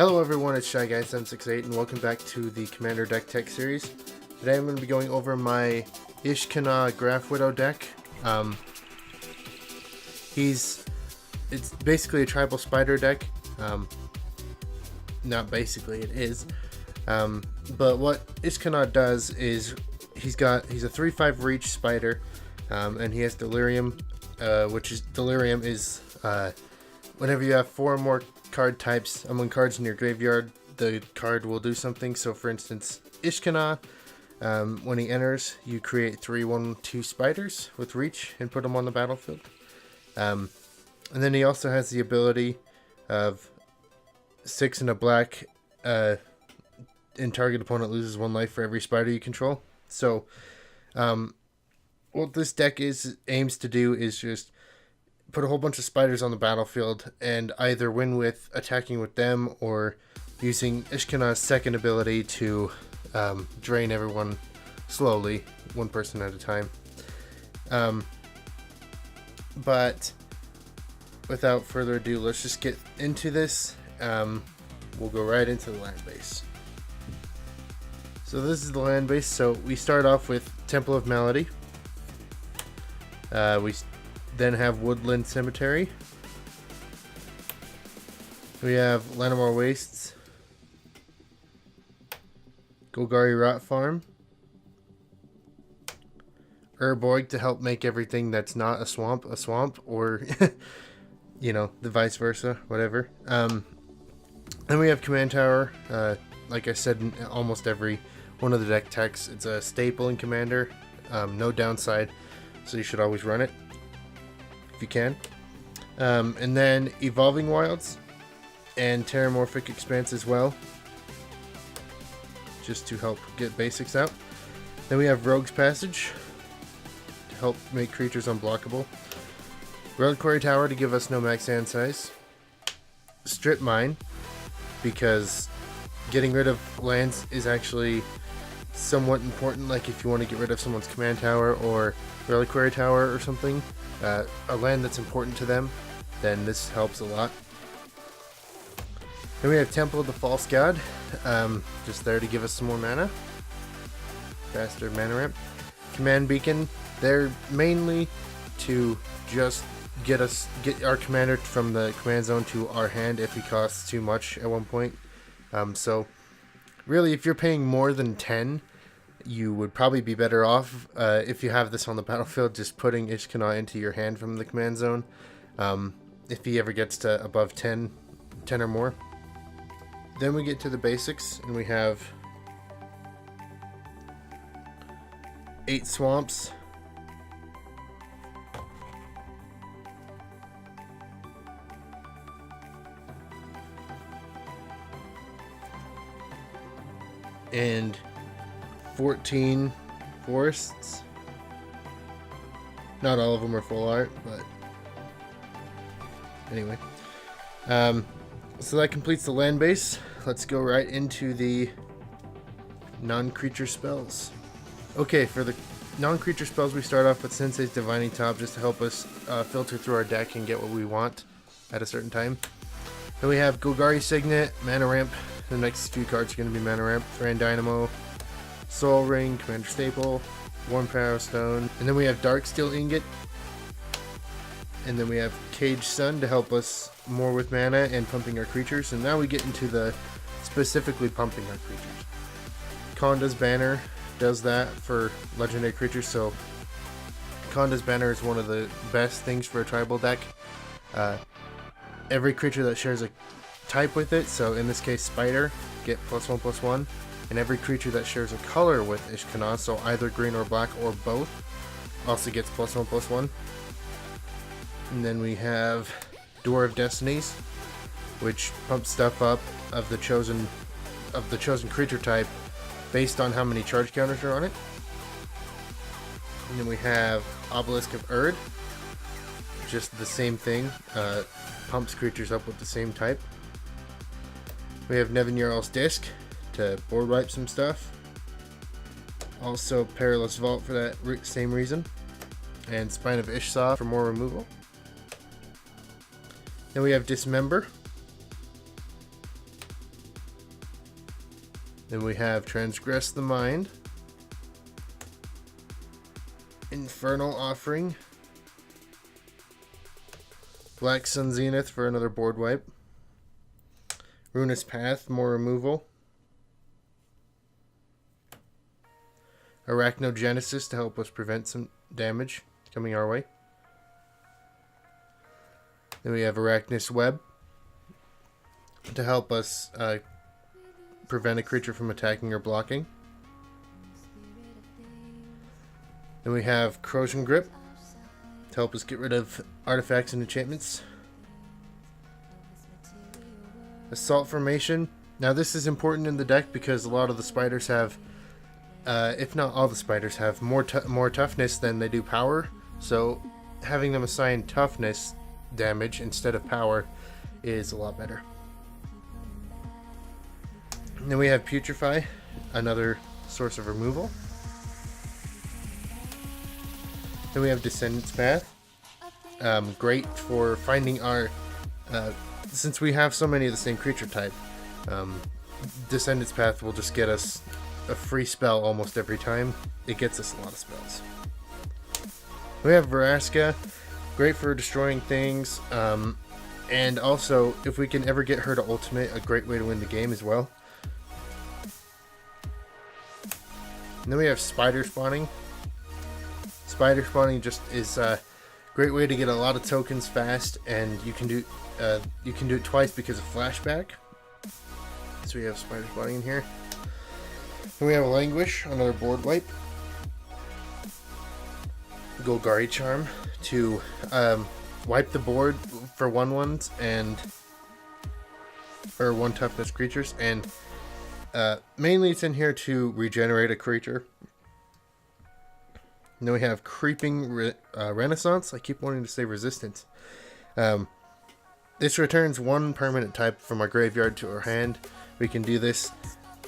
Hello everyone, it's Shy Guy 768 and welcome back to the Commander Deck Tech series. Today I'm going to be going over my Ishkanah Graph Widow deck. It's basically a tribal spider deck. Not basically, it is. But what Ishkanah does is he's a 3/5 reach spider, and he has Delirium, Delirium is whenever you have 4 or more card types among cards in your graveyard, the card will do something. So for instance, Ishkanah, when he enters, you create 3/1/2 spiders with reach and put them on the battlefield. And then he also has the ability of 6 and a black, and target opponent loses 1 life for every spider you control. So what this deck aims to do is just put a whole bunch of spiders on the battlefield and either win with attacking with them or using Ishkanah's second ability to drain everyone slowly, 1 person at a time. But without further ado, let's just get into this. We'll go right into the land base. So this is the land base. So we start off with Temple of Malady. We then have Woodland Cemetery. We have Lanamore Wastes, Golgari Rot Farm, Urborg to help make everything that's not a swamp, or you know, the vice versa, whatever. Then we have Command Tower. Like I said, in almost every one of the deck techs, it's a staple in Commander. No downside, so you should always run it if you can. And then Evolving Wilds and Terramorphic Expanse as well, just to help get basics out. Then we have Rogue's Passage to help make creatures unblockable. Reliquary Tower to give us no max hand size. Strip Mine, because getting rid of lands is actually somewhat important. Like if you want to get rid of someone's Command Tower or Reliquary Tower or something, a land that's important to them, then this helps a lot. Then we have Temple of the False God, just there to give us some more mana, faster mana ramp. Command Beacon, they're mainly to just get our commander from the command zone to our hand if he costs too much at one point. So really, if you're paying more than 10, you would probably be better off, if you have this on the battlefield, just putting Ishkanah into your hand from the command zone. If he ever gets to above 10 or more. Then we get to the basics, and we have 8 swamps, and 14 forests. Not all of them are full art, but anyway. So that completes the land base. Let's go right into the non-creature spells. Okay, for the non-creature spells, we start off with Sensei's Divining Top, just to help us filter through our deck and get what we want at a certain time. Then we have Golgari Signet, Mana Ramp. The next few cards are going to be Mana Ramp, Thran Dynamo, Soul Ring, Commander Staple, Warm Power Stone, and then we have Darksteel Ingot, and then we have Cage Sun to help us more with mana and pumping our creatures. And now we get into the specifically pumping our creatures. Konda's Banner does that for legendary creatures, so Konda's Banner is one of the best things for a tribal deck. Every creature that shares a type with it, so in this case Spider, get +1/+1, and every creature that shares a color with Ishkanah, so either green or black or both, also gets +1/+1. And then we have Door of Destinies, which pumps stuff up of the chosen creature type based on how many charge counters are on it. And then we have Obelisk of Erd, just the same thing, pumps creatures up with the same type. We have Nevin Jarl's Disc to board wipe some stuff. Also Perilous Vault for that same reason. And Spine of Ishsaw for more removal. Then we have Dismember. Then we have Transgress the Mind, Infernal Offering, Black Sun Zenith for another board wipe, Ruinous Path, more removal, Arachnogenesis to help us prevent some damage coming our way. Then we have Arachnus Web to help us prevent a creature from attacking or blocking. Then we have Corrosion Grip to help us get rid of artifacts and enchantments. Assault Formation. Now this is important in the deck because a lot of the spiders have, if not all the spiders have, more toughness than they do power. So having them assign toughness damage instead of power is a lot better. And then we have Putrefy, another source of removal. Then we have Descendant's Path. Great for finding our... since we have so many of the same creature type, Descendant's Path will just get us a free spell almost every time. It gets us a lot of spells. We have Vraska. Great for destroying things. And also, if we can ever get her to ultimate, a great way to win the game as well. And then we have Spider Spawning. Spider Spawning just is a great way to get a lot of tokens fast, and you can do it twice because of flashback. So we have Spider Spawning in here. Then we have Languish, another board wipe. Golgari Charm to wipe the board for 1/1s and or 1 toughness creatures, and mainly it's in here to regenerate a creature. And then we have Creeping Renaissance. I keep wanting to say Resistance. This returns 1 permanent type from our graveyard to our hand. We can do this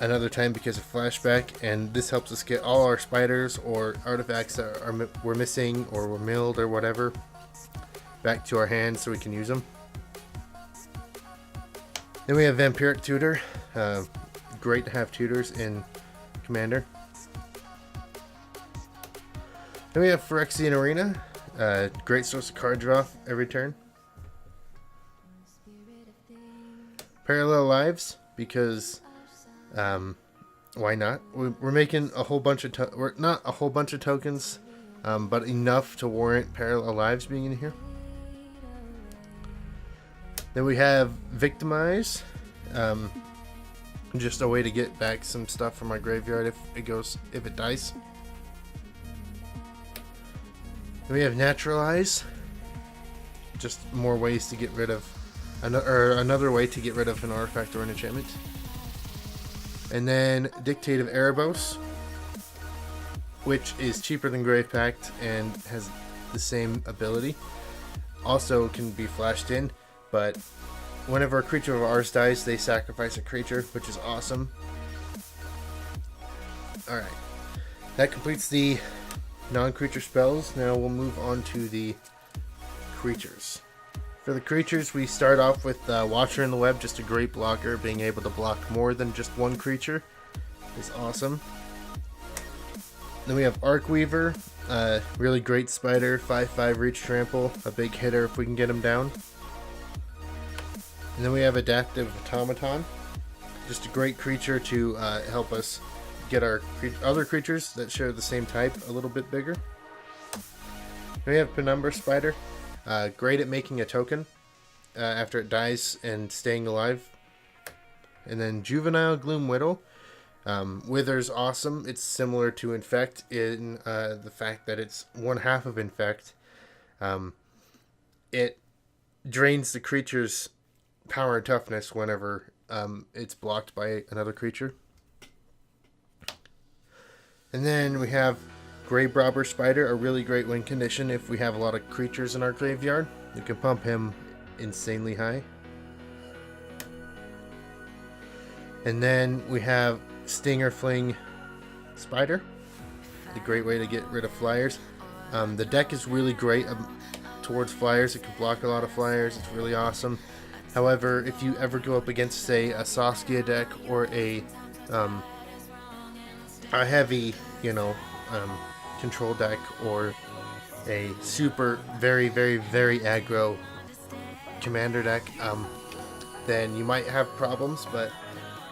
another time because of flashback, and this helps us get all our spiders or artifacts that we're missing or were milled or whatever back to our hand so we can use them. Then we have Vampiric Tutor. Great to have tutors in Commander. Then we have Phyrexian Arena. Great source of card draw every turn. Parallel Lives, because why not? We're making a whole bunch of not a whole bunch of tokens, but enough to warrant Parallel Lives being in here. Then we have Victimize, just a way to get back some stuff from our graveyard if it dies. Then we have Naturalize, just more ways to get rid of another way to get rid of an artifact or an enchantment. And then Dictate of Erebos, which is cheaper than Grave Pact and has the same ability. Also can be flashed in, but whenever a creature of ours dies, they sacrifice a creature, which is awesome. Alright, that completes the non-creature spells. Now we'll move on to the creatures. For the creatures, we start off with Watcher in the Web, just a great blocker. Being able to block more than just one creature is awesome. Then we have Arcweaver, really great spider, 5/5 reach trample, a big hitter if we can get him down. And then we have Adaptive Automaton, just a great creature to help us get our other creatures that share the same type a little bit bigger. Then we have Penumbra Spider, great at making a token after it dies and staying alive. And then Juvenile Gloom Whittle. Wither's awesome. It's similar to Infect in the fact that it's 1/2 of Infect. It drains the creature's power and toughness whenever it's blocked by another creature. And then we have Grey Robber Spider, a really great win condition if we have a lot of creatures in our graveyard. We can pump him insanely high. And then we have Stinger Fling Spider, a great way to get rid of flyers. The deck is really great towards flyers. It can block a lot of flyers. It's really awesome. However, if you ever go up against, say, a Saskia deck or a a heavy, control deck or a super very aggro commander deck, then you might have problems. But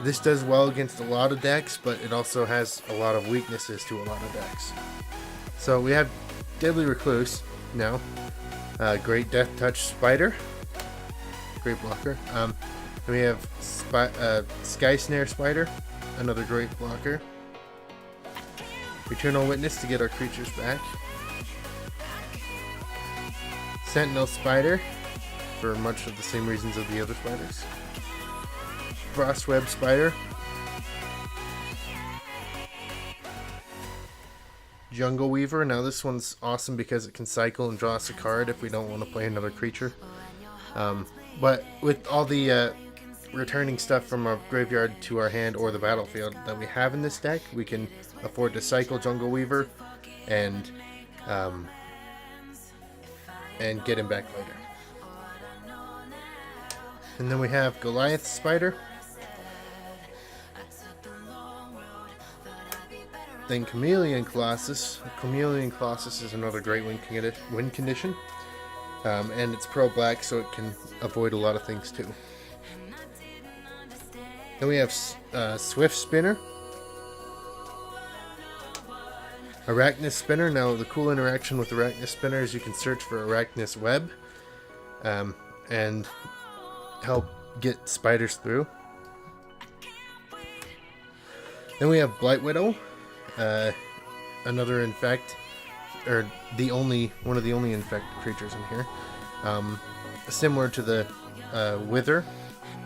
this does well against a lot of decks, but it also has a lot of weaknesses to a lot of decks. So we have Deadly Recluse now, great Death Touch Spider, great blocker. Then we have Sky Snare Spider, another great blocker. Eternal Witness to get our creatures back. Sentinel Spider, for much of the same reasons of the other spiders. Frostweb Spider. Jungle Weaver. Now this one's awesome because it can cycle and draw us a card if we don't want to play another creature. But with all the returning stuff from our graveyard to our hand or the battlefield that we have in this deck, we can afford to cycle Jungle Weaver and get him back later. And then we have Goliath Spider. Then Chameleon Colossus. Chameleon Colossus is another great win condition. And it's pro black, so it can avoid a lot of things too. Then we have Swift Spinner. Arachnus Spinner. Now the cool interaction with Arachnus Spinner is you can search for Arachnus Web and help get spiders through. Then we have Blight Widow. Another infect, or one of the only infect creatures in here. Similar to the Wither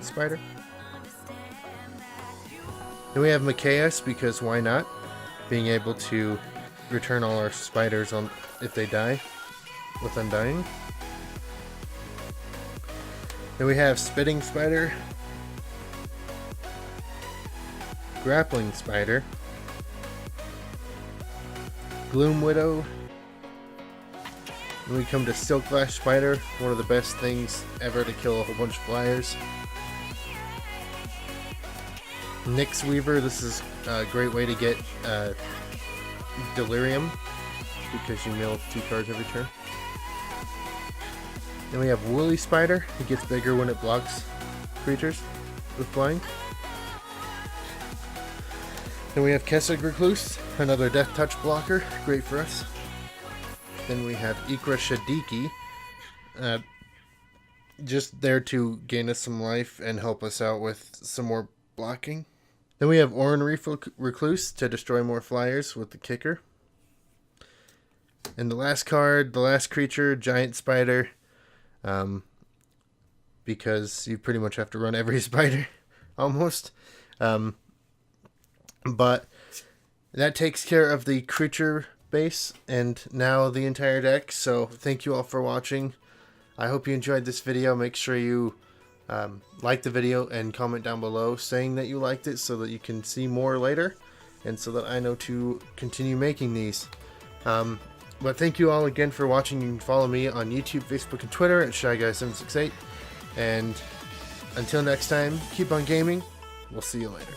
Spider. Then we have Mikaeus, because why not? Being able to return all our spiders if they die with Undying. Then we have Spitting Spider, Grappling Spider, Gloom Widow. Then we come to Silk Flash Spider, one of the best things ever to kill a whole bunch of flyers. Nyx Weaver, this is a great way to get Delirium, because you mill 2 cards every turn. Then we have Woolly Spider, it gets bigger when it blocks creatures with flying. Then we have Kessig Recluse, another Death Touch blocker, great for us. Then we have Ikra Shadiki, just there to gain us some life and help us out with some more blocking. Then we have Oran Reef Recluse to destroy more flyers with the kicker. And the last card, the last creature, Giant Spider, because you pretty much have to run every spider, almost. But that takes care of the creature base and now the entire deck. So thank you all for watching. I hope you enjoyed this video. Make sure you like the video and comment down below saying that you liked it so that you can see more later and so that I know to continue making these. But thank you all again for watching. You can follow me on YouTube, Facebook, and Twitter at ShyGuy768. And until next time, keep on gaming. We'll see you later.